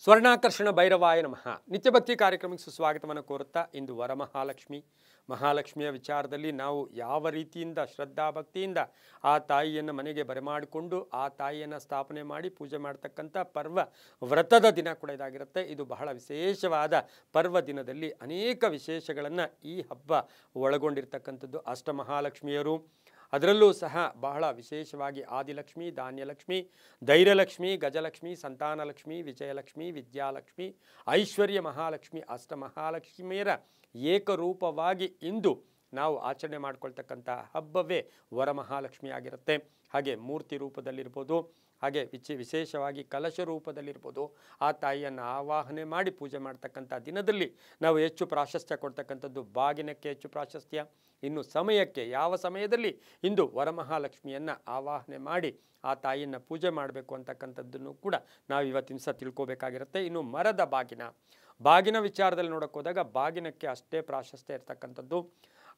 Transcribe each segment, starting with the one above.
ಸ್ವರ್ಣಾಕರ್ಷಣ ಭೈರವಾಯ ನಮಃ. ನಿತ್ಯಭಕ್ತಿ ಕಾರ್ಯಕ್ರಮಕ್ಕೆ ಸುಸ್ವಾಗತವನ್ನು ಕೋರುತ್ತಾ ಇಂದು ಮಹಾಲಕ್ಷ್ಮಿಯ ವಿಚಾರದಲ್ಲಿ ನಾವು ಯಾವ ರೀತಿಯಿಂದ ಶ್ರದ್ಧಾ ಭಕ್ತಿಯಿಂದ ಆ ತಾಯಿಯನ್ನು ಮನೆಗೆ ಬರಮಾಡಿಕೊಂಡು ಆ ತಾಯಿಯನ್ನು ಸ್ಥಾಪನೆ ಮಾಡಿ ಪೂಜೆ ಮಾಡ್ತಕ್ಕಂಥ ಪರ್ವ ವ್ರತದ ದಿನ ಕೂಡ ಇದಾಗಿರುತ್ತೆ. ಇದು ಬಹಳ ವಿಶೇಷವಾದ ಪರ್ವ ದಿನದಲ್ಲಿ ಅನೇಕ ವಿಶೇಷಗಳನ್ನು ಈ ಹಬ್ಬ ಒಳಗೊಂಡಿರ್ತಕ್ಕಂಥದ್ದು. ಅಷ್ಟಮಹಾಲಕ್ಷ್ಮಿಯರು ಅದರಲ್ಲೂ ಸಹ ಬಹಳ ವಿಶೇಷವಾಗಿ ಆದಿಲಕ್ಷ್ಮಿ, ಧಾನ್ಯಲಕ್ಷ್ಮಿ, ಧೈರ್ಯಲಕ್ಷ್ಮಿ, ಗಜಲಕ್ಷ್ಮಿ, ಸಂತಾನಲಕ್ಷ್ಮಿ, ವಿಜಯಲಕ್ಷ್ಮಿ, ವಿದ್ಯಾಲಕ್ಷ್ಮಿ, ಐಶ್ವರ್ಯ ಮಹಾಲಕ್ಷ್ಮಿ, ಅಷ್ಟಮಹಾಲಕ್ಷ್ಮಿಯರ ಏಕರೂಪವಾಗಿ ಇಂದು ನಾವು ಆಚರಣೆ ಮಾಡ್ಕೊಳ್ತಕ್ಕಂಥ ಹಬ್ಬವೇ ವರಮಹಾಲಕ್ಷ್ಮಿ ಆಗಿರುತ್ತೆ. ಹಾಗೆ ಮೂರ್ತಿ ರೂಪದಲ್ಲಿರ್ಬೋದು, ಹಾಗೆ ವಿಶೇಷವಾಗಿ ಕಲಶ ರೂಪದಲ್ಲಿರ್ಬೋದು. ಆ ತಾಯಿಯನ್ನು ಆವಾಹನೆ ಮಾಡಿ ಪೂಜೆ ಮಾಡ್ತಕ್ಕಂಥ ದಿನದಲ್ಲಿ ನಾವು ಹೆಚ್ಚು ಪ್ರಾಶಸ್ತ್ಯ ಕೊಡ್ತಕ್ಕಂಥದ್ದು ಬಾಗಿನಕ್ಕೆ ಹೆಚ್ಚು ಪ್ರಾಶಸ್ತ್ಯ. ಇನ್ನು ಸಮಯಕ್ಕೆ ಯಾವ ಸಮಯದಲ್ಲಿ ಇಂದು ವರಮಹಾಲಕ್ಷ್ಮಿಯನ್ನು ಆವಾಹನೆ ಮಾಡಿ ಆ ತಾಯಿಯನ್ನು ಪೂಜೆ ಮಾಡಬೇಕು ಅಂತಕ್ಕಂಥದ್ದನ್ನು ಕೂಡ ನಾವು ಇವತ್ತಿನ ದಿವಸ ತಿಳ್ಕೊಬೇಕಾಗಿರುತ್ತೆ. ಇನ್ನು ಮರದ ಬಾಗಿನ ವಿಚಾರದಲ್ಲಿ ನೋಡೋಕೆ ಹೋದಾಗ ಬಾಗಿನಕ್ಕೆ ಅಷ್ಟೇ ಪ್ರಾಶಸ್ತ್ಯ ಇರ್ತಕ್ಕಂಥದ್ದು.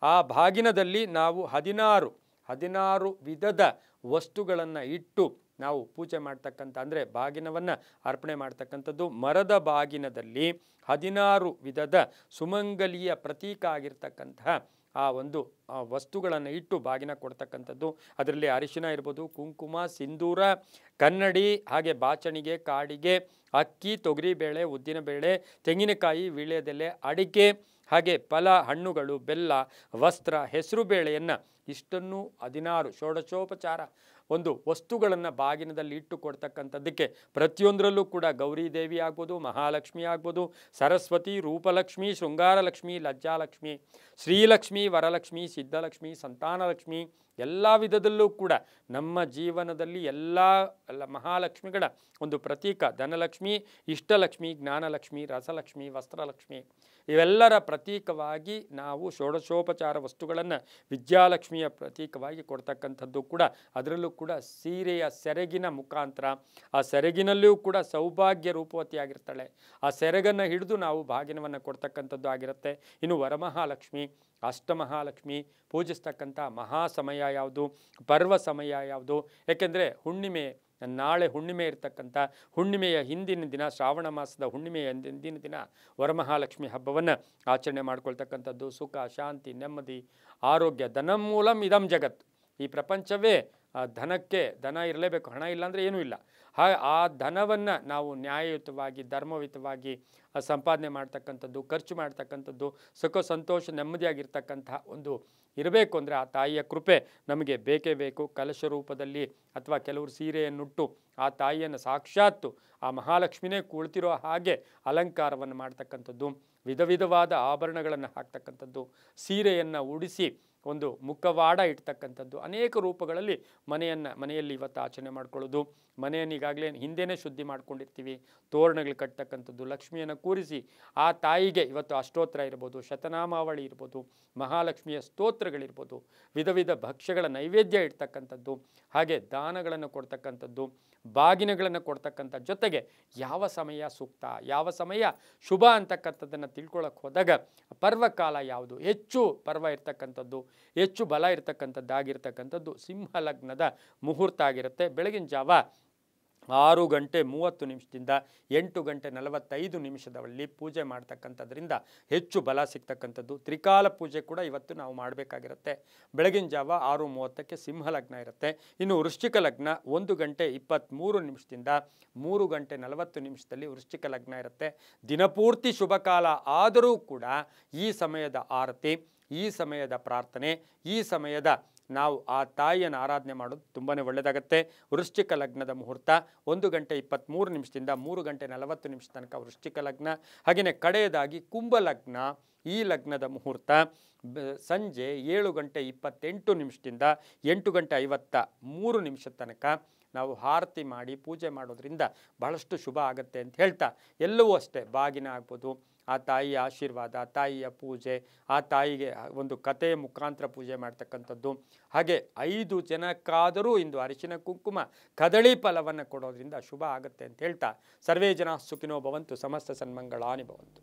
ಆ ಬಾಗಿನದಲ್ಲಿ ನಾವು 16 ವಿಧದ ವಸ್ತುಗಳನ್ನು ಇಟ್ಟು ನಾವು ಪೂಜೆ ಮಾಡ್ತಕ್ಕಂಥ ಅಂದರೆ ಬಾಗಿನವನ್ನು ಅರ್ಪಣೆ ಮಾಡ್ತಕ್ಕಂಥದ್ದು. ಮರದ ಬಾಗಿನದಲ್ಲಿ 16 ವಿಧದ ಸುಮಂಗಲಿಯ ಪ್ರತೀಕ ಆಗಿರ್ತಕ್ಕಂತಹ ಆ ಒಂದು ವಸ್ತುಗಳನ್ನು ಇಟ್ಟು ಬಾಗಿನ ಕೊಡ್ತಕ್ಕಂಥದ್ದು. ಅದರಲ್ಲಿ ಅರಿಶಿನ ಇರ್ಬೋದು, ಕುಂಕುಮ, ಸಿಂಧೂರ, ಕನ್ನಡಿ, ಹಾಗೆ ಬಾಚಣಿಗೆ, ಕಾಡಿಗೆ, ಅಕ್ಕಿ, ತೊಗರಿಬೇಳೆ, ಉದ್ದಿನಬೇಳೆ, ತೆಂಗಿನಕಾಯಿ, ವೀಳ್ಯದೆಲೆ, ಅಡಿಕೆ, ಹಾಗೆ ಫಲ, ಹಣ್ಣುಗಳು, ಬೆಲ್ಲ, ವಸ್ತ್ರ, ಹೆಸರು ಬೇಳೆಯನ್ನು ಇಷ್ಟನ್ನು 16 ಷೋಡಶೋಪಚಾರ ಒಂದು ವಸ್ತುಗಳನ್ನು ಬಾಗಿನದಲ್ಲಿ ಇಟ್ಟು ಕೊಡ್ತಕ್ಕಂಥದ್ದಕ್ಕೆ ಪ್ರತಿಯೊಂದರಲ್ಲೂ ಕೂಡ ಗೌರಿ ದೇವಿ ಆಗ್ಬೋದು, ಮಹಾಲಕ್ಷ್ಮಿ ಆಗ್ಬೋದು, ಸರಸ್ವತಿ, ರೂಪಲಕ್ಷ್ಮಿ, ಶೃಂಗಾರಲಕ್ಷ್ಮಿ, ಲಜ್ಜಾಲಕ್ಷ್ಮಿ, ಶ್ರೀಲಕ್ಷ್ಮಿ, ವರಲಕ್ಷ್ಮಿ, ಸಿದ್ಧಲಕ್ಷ್ಮಿ, ಸಂತಾನಲಕ್ಷ್ಮಿ ಎಲ್ಲ ವಿಧದಲ್ಲೂ ಕೂಡ ನಮ್ಮ ಜೀವನದಲ್ಲಿ ಎಲ್ಲ ಮಹಾಲಕ್ಷ್ಮಿಗಳ ಒಂದು ಪ್ರತೀಕ. ಧನಲಕ್ಷ್ಮಿ, ಇಷ್ಟಲಕ್ಷ್ಮಿ, ಜ್ಞಾನಲಕ್ಷ್ಮಿ, ರಸಲಕ್ಷ್ಮಿ, ವಸ್ತ್ರಲಕ್ಷ್ಮಿ ಇವೆಲ್ಲರ ಪ್ರತೀಕವಾಗಿ ನಾವು ಷೋಡಶೋಪಚಾರ ವಸ್ತುಗಳನ್ನು ವಿದ್ಯಾಲಕ್ಷ್ಮಿಯ ಪ್ರತೀಕವಾಗಿ ಕೊಡ್ತಕ್ಕಂಥದ್ದು ಕೂಡ. ಅದರಲ್ಲೂ ಕೂಡ ಸೀರೆಯ ಸೆರಗಿನ ಮುಖಾಂತರ ಆ ಸೆರಗಿನಲ್ಲಿಯೂ ಕೂಡ ಸೌಭಾಗ್ಯ ರೂಪವತಿಯಾಗಿರ್ತಾಳೆ. ಆ ಸೆರಗನ್ನು ಹಿಡಿದು ನಾವು ಬಾಗಿನವನ್ನು ಕೊಡ್ತಕ್ಕಂಥದ್ದು ಆಗಿರುತ್ತೆ. ಇನ್ನು ವರಮಹಾಲಕ್ಷ್ಮಿ, ಅಷ್ಟಮಹಾಲಕ್ಷ್ಮಿ ಪೂಜಿಸ್ತಕ್ಕಂಥ ಮಹಾ ಸಮಯ ಯಾವುದು, ಪರ್ವ ಸಮಯ ಯಾವುದು? ಯಾಕೆಂದರೆ ನಾಳೆ ಹುಣ್ಣಿಮೆ ಇರ್ತಕ್ಕಂಥ ಹುಣ್ಣಿಮೆಯ ಹಿಂದಿನ ದಿನ, ಶ್ರಾವಣ ಮಾಸದ ಹುಣ್ಣಿಮೆಯ ಹಿಂದಿನ ದಿನ ವರಮಹಾಲಕ್ಷ್ಮಿ ಹಬ್ಬವನ್ನು ಆಚರಣೆ ಮಾಡ್ಕೊಳ್ತಕ್ಕಂಥದ್ದು. ಸುಖ, ಶಾಂತಿ, ನೆಮ್ಮದಿ, ಆರೋಗ್ಯ. ಧನಮೂಲಂ ಇದಂ ಜಗತ್. ಈ ಪ್ರಪಂಚವೇ ಧನ ಇರಲೇಬೇಕು, ಹಣ ಇಲ್ಲಾಂದರೆ ಏನೂ ಇಲ್ಲ. ಆ ಧನವನ್ನು ನಾವು ನ್ಯಾಯಯುತವಾಗಿ, ಧರ್ಮಯುತವಾಗಿ ಸಂಪಾದನೆ ಮಾಡ್ತಕ್ಕಂಥದ್ದು, ಖರ್ಚು ಮಾಡ್ತಕ್ಕಂಥದ್ದು, ಸುಖ, ಸಂತೋಷ, ನೆಮ್ಮದಿಯಾಗಿರ್ತಕ್ಕಂತಹ ಒಂದು ಇರಬೇಕು ಅಂದರೆ ಆ ತಾಯಿಯ ಕೃಪೆ ನಮಗೆ ಬೇಕೇ ಬೇಕು. ಕಲಶ ರೂಪದಲ್ಲಿ ಅಥವಾ ಕೆಲವರು ಸೀರೆಯನ್ನುಟ್ಟು ಆ ತಾಯಿಯನ್ನು ಸಾಕ್ಷಾತ್ತು ಆ ಮಹಾಲಕ್ಷ್ಮಿನೇ ಕುಳಿತಿರೋ ಹಾಗೆ ಅಲಂಕಾರವನ್ನು ಮಾಡ್ತಕ್ಕಂಥದ್ದು, ವಿಧವಾದ ಆಭರಣಗಳನ್ನು ಹಾಕ್ತಕ್ಕಂಥದ್ದು, ಸೀರೆಯನ್ನು ಉಡಿಸಿ ಒಂದು ಮುಖವಾಡ ಇಡ್ತಕ್ಕಂಥದ್ದು, ಅನೇಕ ರೂಪಗಳಲ್ಲಿ ಮನೆಯಲ್ಲಿ ಇವತ್ತು ಆಚರಣೆ ಮಾಡ್ಕೊಳ್ಳೋದು. ಮನೆಯನ್ನು ಈಗಾಗಲೇ ಹಿಂದೆಯೇ ಶುದ್ಧಿ ಮಾಡ್ಕೊಂಡಿರ್ತೀವಿ. ತೋರಣಗಳು ಕಟ್ತಕ್ಕಂಥದ್ದು, ಲಕ್ಷ್ಮಿಯನ್ನು ಕೂರಿಸಿ ಆ ತಾಯಿಗೆ ಇವತ್ತು ಅಷ್ಟೋತ್ತರ ಇರ್ಬೋದು, ಶತನಾಮಾವಳಿ ಇರ್ಬೋದು, ಮಹಾಲಕ್ಷ್ಮಿಯ ಸ್ತೋತ್ರಗಳಿರ್ಬೋದು, ವಿಧ ಭಕ್ಷ್ಯಗಳ ನೈವೇದ್ಯ ಇಡ್ತಕ್ಕಂಥದ್ದು, ಹಾಗೆ ದಾನಗಳನ್ನು ಕೊಡ್ತಕ್ಕಂಥದ್ದು, ಬಾಗಿನಗಳನ್ನು ಕೊಡ್ತಕ್ಕಂಥ ಜೊತೆಗೆ ಯಾವ ಸಮಯ ಸೂಕ್ತ, ಯಾವ ಸಮಯ ಶುಭ ಅಂತಕ್ಕಂಥದ್ದನ್ನು ತಿಳ್ಕೊಳ್ಳೋಕೆ ಹೋದಾಗ ಪರ್ವಕಾಲ ಯಾವುದು, ಹೆಚ್ಚು ಪರ್ವ ಇರ್ತಕ್ಕಂಥದ್ದು, ಹೆಚ್ಚು ಬಲ ಇರ್ತಕ್ಕಂಥದ್ದಾಗಿರ್ತಕ್ಕಂಥದ್ದು ಸಿಂಹ ಲಗ್ನದ ಮುಹೂರ್ತ ಆಗಿರುತ್ತೆ. ಬೆಳಗಿನ ಜಾವ 6:30 8:45 ಪೂಜೆ ಮಾಡ್ತಕ್ಕಂಥದ್ರಿಂದ ಹೆಚ್ಚು ಬಲ ಸಿಗ್ತಕ್ಕಂಥದ್ದು. ತ್ರಿಕಾಲ ಪೂಜೆ ಕೂಡ ಇವತ್ತು ನಾವು ಮಾಡಬೇಕಾಗಿರುತ್ತೆ. ಬೆಳಗಿನ ಜಾವ 6:30 ಸಿಂಹ ಲಗ್ನ ಇರುತ್ತೆ. ಇನ್ನು ವೃಶ್ಚಿಕ ಲಗ್ನ 1:23 3:40 ವೃಶ್ಚಿಕ ಲಗ್ನ ಇರುತ್ತೆ. ದಿನಪೂರ್ತಿ ಶುಭ ಕಾಲ ಆದರೂ ಕೂಡ ಈ ಸಮಯದ ಆರತಿ, ಈ ಸಮಯದ ಪ್ರಾರ್ಥನೆ, ಈ ಸಮಯದ ನಾವು ಆ ತಾಯಿಯನ್ನು ಆರಾಧನೆ ಮಾಡೋದು ತುಂಬಾ ಒಳ್ಳೆಯದಾಗತ್ತೆ. ವೃಶ್ಚಿಕ ಲಗ್ನದ ಮುಹೂರ್ತ 1:23 3:40 ತನಕ ವೃಶ್ಚಿಕ ಲಗ್ನ. ಹಾಗೆಯೇ ಕಡೆಯದಾಗಿ ಕುಂಭ ಲಗ್ನ. ಈ ಲಗ್ನದ ಮುಹೂರ್ತ ಸಂಜೆ 7:28 8:53 ತನಕ ನಾವು ಆರತಿ ಮಾಡಿ ಪೂಜೆ ಮಾಡೋದ್ರಿಂದ ಬಹಳಷ್ಟು ಶುಭ ಆಗುತ್ತೆ ಅಂತ ಹೇಳ್ತಾ, ಎಲ್ಲವೂ ಅಷ್ಟೇ ಬಾಗಿನ ಆಗ್ಬೋದು, ಆ ತಾಯಿಯ ಆಶೀರ್ವಾದ, ತಾಯಿಯ ಪೂಜೆ, ಆ ತಾಯಿಗೆ ಒಂದು ಕಥೆಯ ಮುಖಾಂತರ ಪೂಜೆ ಮಾಡ್ತಕ್ಕಂಥದ್ದು, ಹಾಗೆ 5 ಜನಕ್ಕಾದರೂ ಇಂದು ಅರಿಶಿನ, ಕುಂಕುಮ, ಕದಳಿ ಫಲವನ್ನು ಕೊಡೋದ್ರಿಂದ ಶುಭ ಆಗುತ್ತೆ ಅಂತ ಹೇಳ್ತಾ, ಸರ್ವೇ ಜನ ಸುಖಿನೋ ಭವಂತು, ಸಮಸ್ತ ಸನ್ಮಂಗಳಾನಿ ಭವಂತು.